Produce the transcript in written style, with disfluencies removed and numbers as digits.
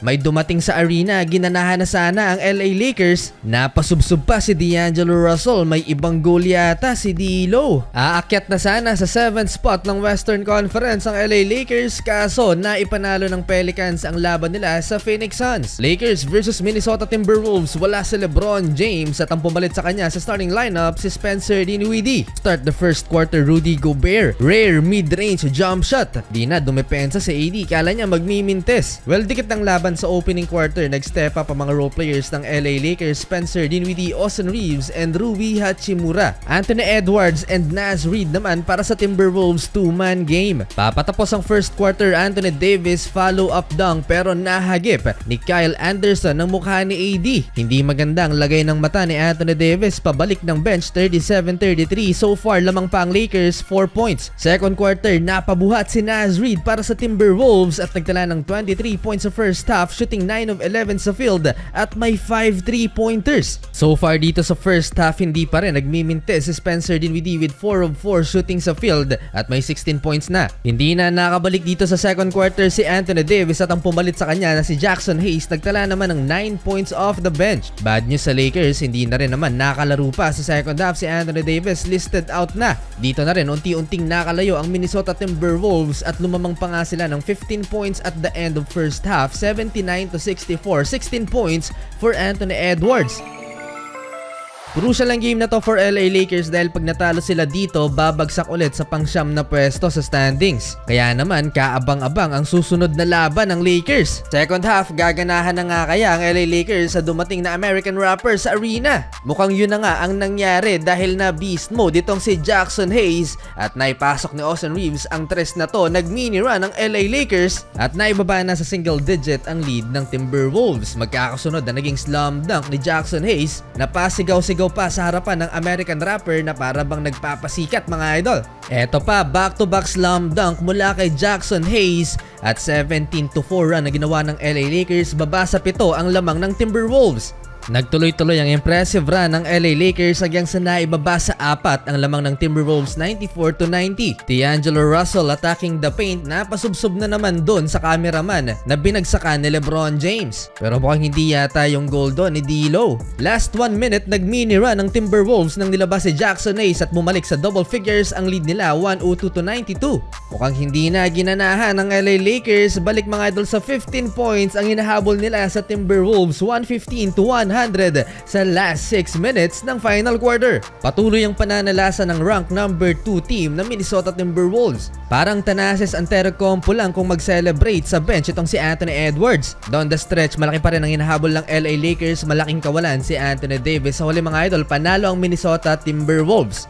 May dumating sa arena, ginanahan na sana ang LA Lakers. Napasubsob pa si D'Angelo Russell, may ibang goal yata si D'Lo. Aakyat na sana sa 7th spot ng Western Conference ang LA Lakers, kaso naipanalo ng Pelicans ang laban nila sa Phoenix Suns. Lakers versus Minnesota Timberwolves, wala si LeBron James at ang pumalit sa kanya sa starting lineup si Spencer Dinwiddie. Start the first quarter, Rudy Gobert, rare mid-range jump shot. Di na dumepensa si AD, kala niya magmimintes. Well, dikit ng laban sa opening quarter, nag-step up ang mga role players ng LA Lakers, Spencer Dinwiddie, Austin Reeves, and Rui Hachimura. Anthony Edwards and Naz Reid naman para sa Timberwolves 2-man game. Papatapos ang first quarter, Anthony Davis follow-up dunk pero nahagip ni Kyle Anderson ng mukha ni AD. Hindi magandang lagay ng mata ni Anthony Davis, pabalik ng bench 37-33. So far, lamang pa ang Lakers 4 points. Second quarter, napabuhat si Naz Reid para sa Timberwolves at nagtala ng 23 points sa first half, shooting 9 of 11 sa field at may 5 3-pointers. So far dito sa first half, hindi pa rin nagmimintes si Spencer Dinwiddie with 4 of 4 shooting sa field at may 16 points na. Hindi na nakabalik dito sa second quarter si Anthony Davis at ang pumalit sa kanya na si Jackson Hayes, nagtala naman ng 9 points off the bench. Bad news sa Lakers, hindi na rin naman nakalaro pa sa second half si Anthony Davis, listed out na. Dito na rin unti-unting nakalayo ang Minnesota Timberwolves at lumamang pa nga sila ng 15 points at the end of first half, 79-64, 16 points for Anthony Edwards. Crucial ang game na to for LA Lakers dahil pag natalo sila dito, babagsak ulit sa pang-siyam na pwesto sa standings. Kaya naman, kaabang-abang ang susunod na laban ng Lakers. Second half, gaganahan na nga kaya ang LA Lakers sa dumating na American rapper sa arena. Mukhang yun na nga ang nangyari dahil na beast mode itong si Jackson Hayes at naipasok ni Austin Reeves ang tres na to. Nag-mini run ng LA Lakers at naibaba na sa single digit ang lead ng Timberwolves. Magkakasunod na naging slam dunk ni Jackson Hayes na pasigaw-sigaw pa sa harapan ng American rapper na para bang nagpapasikat mga idol. Eto pa, back-to-back slam dunk mula kay Jackson Hayes at 17-4 run na ginawa ng LA Lakers, baba sa 7 ang lamang ng Timberwolves. Nagtuloy-tuloy ang impressive run ng LA Lakers hanggang sa naibaba sa 4 ang lamang ng Timberwolves 94-90. D'Angelo Russell attacking the paint, napasubsob na naman doon sa cameraman na binagsakan ni LeBron James. Pero mukhang hindi yata yung goal doon ni D'Lo. Last 1 minute, nag-mini run ng Timberwolves nang nilabas si Jackson Hayes at bumalik sa double figures ang lead nila 102-92. Mukhang hindi na ginanahan ng LA Lakers, balik mga idol sa 15 points ang hinahabol nila sa Timberwolves 115-100 sa last 6 minutes ng final quarter. Patuloy ang pananalasa ng rank number 2 team na Minnesota Timberwolves. Parang Thanasis Antetokounmpo lang kung mag-celebrate sa bench itong si Anthony Edwards. Down the stretch, malaki pa rin ang hinahabol ng LA Lakers, malaking kawalan si Anthony Davis. Sa huli mga idol, panalo ang Minnesota Timberwolves.